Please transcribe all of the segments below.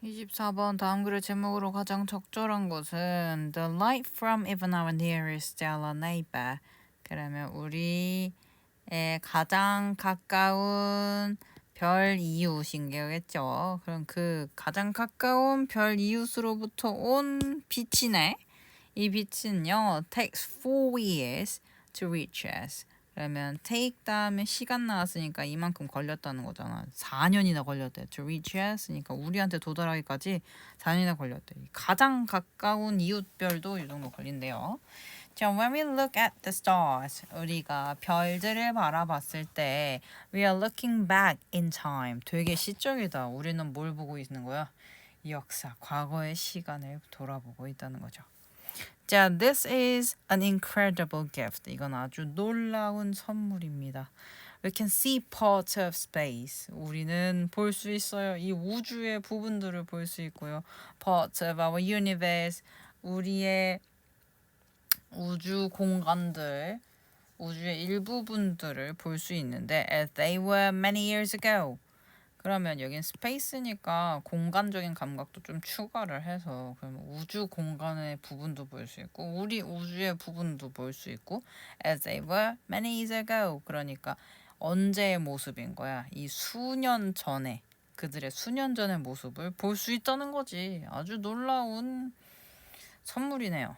24번 다음 글의 제목으로 가장 적절한 것은 The light from even our nearest stellar neighbor. 그러면 우리의 가장 가까운 별 이웃인 거겠죠. 그럼 그 가장 가까운 별 이웃으로부터 온 빛이네. 이 빛은요, takes 4 years to reach us. 그러면 take 다음에 시간 나왔으니까 이만큼 걸렸다는 거잖아. 4년이나 걸렸대. to reach us. 그러니까 우리한테 도달하기까지 4년이나 걸렸대. 가장 가까운 이웃별도 이 정도 걸린대요. 자, when we look at the stars, 우리가 별들을 바라봤을 때 we are looking back in time. 되게 시적이다. 우리는 뭘 보고 있는 거야? 역사, 과거의 시간을 돌아보고 있다는 거죠. 자, this is an incredible gift. 이건 아주 놀라운 선물입니다. We can see parts of space. 우리는 볼 수 있어요. 이 우주의 부분들을 볼 수 있고요. Parts of our universe. 우리의 우주 공간들, 우주의 일부분들을 볼 수 있는데 as they were many years ago. 그러면 여긴 스페이스니까 공간적인 감각도 좀 추가를 해서 그러면 우주 공간의 부분도 볼 수 있고 우리 우주의 부분도 볼 수 있고 as they were many years ago. 그러니까 언제의 모습인 거야. 이 수년 전에 그들의 수년 전의 모습을 볼 수 있다는 거지. 아주 놀라운 선물이네요.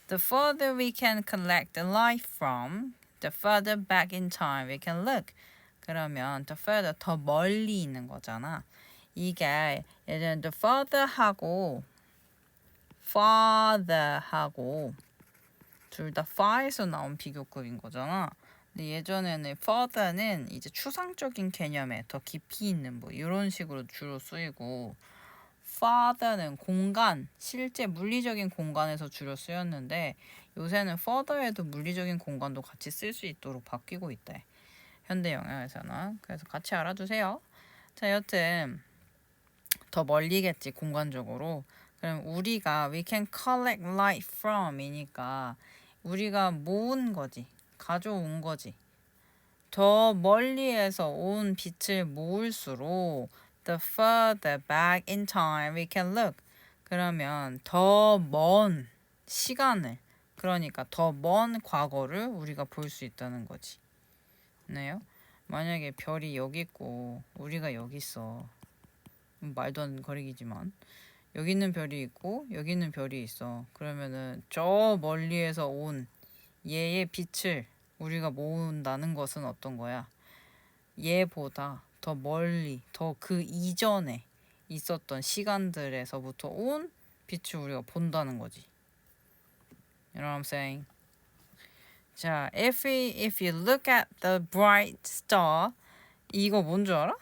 The further we can collect the light from, the further back in time we can look. 그러면 the further 더 멀리 있는 거잖아. 이게 예전에 the further 하고 farther 하고 둘 다 far에서 나온 비교급인 거잖아. 근데 예전에는 further는 이제 추상적인 개념에 더 깊이 있는 뭐 이런 식으로 주로 쓰이고 farther는 공간, 실제 물리적인 공간에서 주로 쓰였는데 요새는 further에도 물리적인 공간도 같이 쓸 수 있도록 바뀌고 있대. 현대 영어에서는. 그래서 같이 알아두세요. 자, 여튼 더 멀리겠지 공간적으로. 그럼 우리가 we can collect light from 이니까 우리가 모은 거지. 가져온 거지. 더 멀리에서 온 빛을 모을수록 the further back in time we can look. 그러면 더 먼 시간을 그러니까 더 먼 과거를 우리가 볼 수 있다는 거지. 네요. 만약에 별이 여기 있고 우리가 여기 있어. 말도 안 거리기지만 여기 있는 별이 있고 여기 있는 별이 있어. 그러면은 저 멀리에서 온 얘의 빛을 우리가 모은다는 것은 어떤 거야? 얘보다 더 멀리, 더 그 이전에 있었던 시간들에서부터 온 빛을 우리가 본다는 거지. You know what I'm saying? 자, if you look at the bright star, 이거 뭔 줄 알아?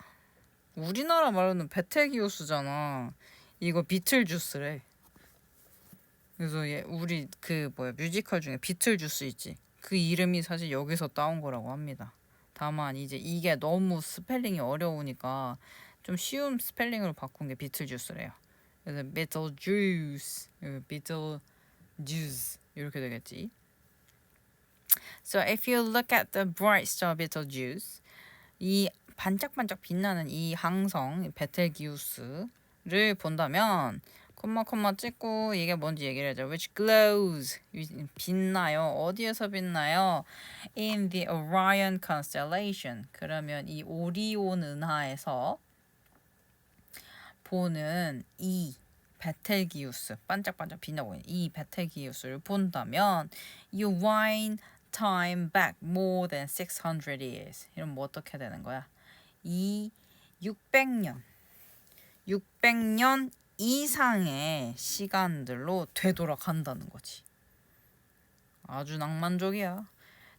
우리나라 말로는 베텔기우스잖아. 이거 비틀주스래. 그래서 우리 그 뮤지컬 중에 비틀주스 있지. 그 이름이 사실 여기서 따온 거라고 합니다. 다만 이제 이게 너무 스펠링이 어려우니까 좀 쉬운 스펠링으로 바꾼 게 비틀주스래요. 그래서 비틀주스, 비틀주스 이렇게 되겠지. So if you look at the bright star Betelgeuse, 이 반짝반짝 빛나는 이 항성 베텔기우스를 본다면 콤마 찍고 이게 뭔지 얘기를 하죠. Which glows 빛나요. 어디에서 빛나요? In the Orion constellation. 그러면 이 오리온 은하에서 보는 이 베텔기우스 반짝반짝 빛나고 있는 이 베텔기우스를 본다면 you wind time back more than 600 years. 이러면 뭐 어떻게 되는 거야? 이 600년 이상의 시간들로 되돌아간다는 거지. 아주 낭만적이야.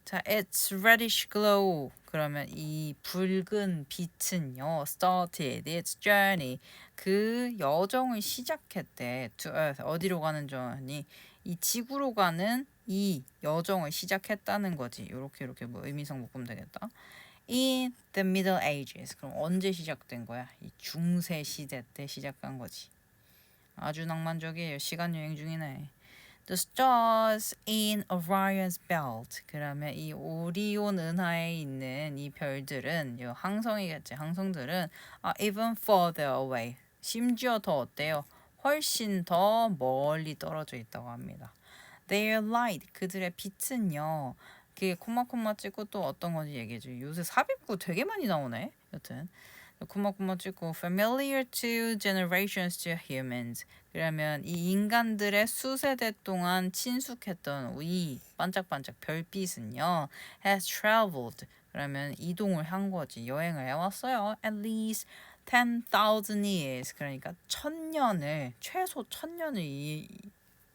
자, it's reddish glow. 그러면 이 붉은 빛은요, started its journey. 그 여정을 시작했대. to earth. 어디로 가는 journey? 이 지구로 가는 이 여정을 시작했다는 거지. 이렇게 뭐 의미상 묶으면 되겠다. In the Middle Ages. 그럼 언제 시작된 거야? 이 중세 시대 때 시작한 거지. 아주 낭만적이에요. 시간 여행 중이네. The stars in Orion's belt. 그러면 이 오리온 은하에 있는 이 별들은 이 항성이겠지. 항성들은 are even further away. 심지어 더 어때요? 훨씬 더 멀리 떨어져 있다고 합니다. Their light, 그들의 빛은요. 그 콤마콤마 찍고 또 어떤 건지 얘기해줘. 요새 삽입구 되게 많이 나오네. 여튼 콤마콤마 찍고 familiar to generations to humans. 그러면 이 인간들의 수세대 동안 친숙했던 이 반짝반짝 별빛은요 has traveled. 그러면 이동을 한 거지. 여행을 해왔어요. At least 10,000 years. 그러니까 1000년을 최소 1000년을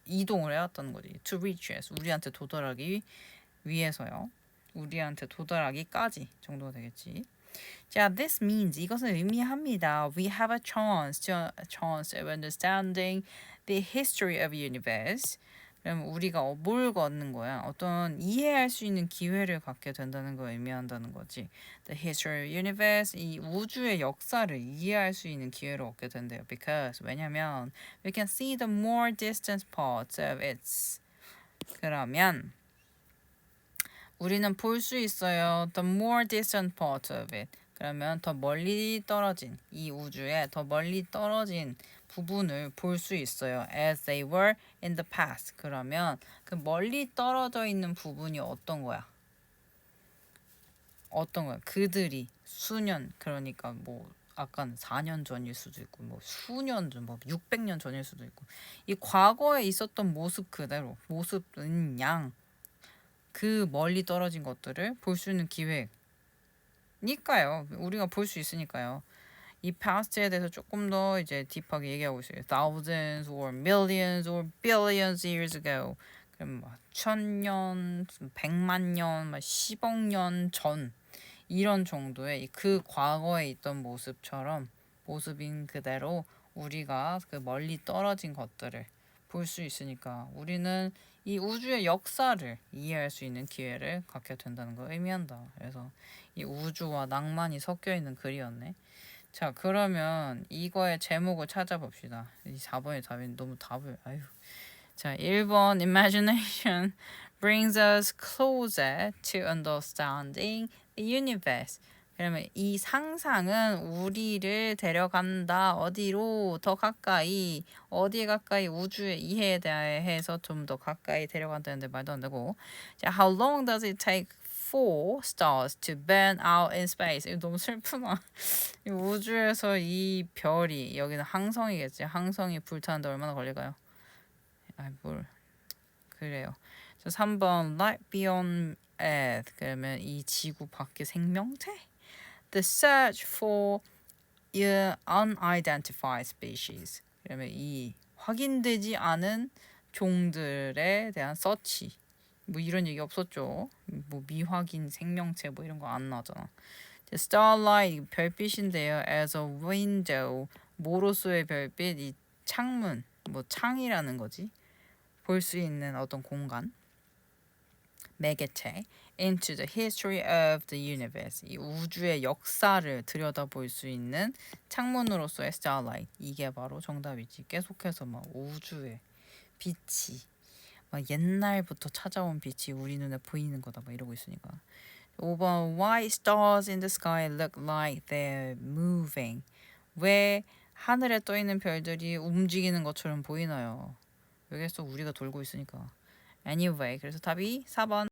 이동을 해왔다는 거지. To reach us. 우리한테 도달하기 위해서요. 우리한테 도달하기까지 정도가 되겠지. 자, this means 이것은 의미합니다. We have a chance of understanding the history of universe. 그럼 우리가 뭘 걷는 거야? 어떤 이해할 수 있는 기회를 갖게 된다는 걸 의미한다는 거지. The history of universe, 이 우주의 역사를 이해할 수 있는 기회를 얻게 된대요. Because 왜냐면 we can see the more distant parts of its. 그러면 우리는 볼 수 있어요. The more distant part of it. 그러면 더 멀리 떨어진 이 우주의 더 멀리 떨어진 부분을 볼 수 있어요. As they were in the past. 그러면 그 멀리 떨어져 있는 부분이 어떤 거야? 어떤 거야? 그들이 수년 그러니까 뭐 아까는 4년 전일 수도 있고 뭐 수년 전, 뭐 600년 전일 수도 있고 이 과거에 있었던 모습 그대로 모습은 양 그 멀리 떨어진 것들을 볼 수 있는 기회니까요. 우리가 볼 수 있으니까요. 이 past에 대해서 조금 더 이제 딥하게 얘기하고 있어요. Thousands or millions or billions years ago. 그럼 막 1000년, 100만 년, 막 10억 년 전 이런 정도의 그 과거에 있던 모습처럼 모습인 그대로 우리가 그 멀리 떨어진 것들을 볼 수 있으니까 우리는 이 우주의 역사를 이해할 수 있는 기회를 갖게 된다는 걸 의미한다. 그래서 이 우주와 낭만이 섞여 있는 글이었네. 자, 그러면 이거의 제목을 찾아봅시다. 이 4번의 답이 너무 답을 아유. 자, 1번 imagination brings us closer to understanding the universe. 그러면 이 상상은 우리를 데려간다. 어디로? 더 가까이. 어디에 가까이? 우주의 이해에 대해서 좀 더 가까이 데려간다는데 말도 안 되고. 자, how long does it take for stars to burn out in space? 이거 너무 슬프다. 이 우주에서 이 별이 여기는 항성이겠지. 항성이 불타는데 얼마나 걸릴까요? 아, 뭘 그래요. 자, 3번 light beyond Earth. 그러면 이 지구 밖의 생명체? The search for unidentified species. 그러면 이 확인되지 않은 종들에 대한 서치. 뭐 이런 얘기 없었죠. 뭐 미확인 생명체 뭐 이런 거 안 나잖아. Starlight 별빛인데요. As a window 모로수의 별빛 이 창문 뭐 창이라는 거지. 볼 수 있는 어떤 공간. 매개체 into the history of the universe. 이 우주의 역사를 들여다볼 수 있는 창문으로서의 starlight. 이게 바로 정답이지. 계속해서 막 우주의 빛이 막 옛날부터 찾아온 빛이 우리 눈에 보이는 거다 막 이러고 있으니까. 5번 Why stars in the sky look like they're moving? 왜 하늘에 떠 있는 별들이 움직이는 것처럼 보이나요? 왜겠어? 우리가 돌고 있으니까. Anyway, 그래서 답이 4번.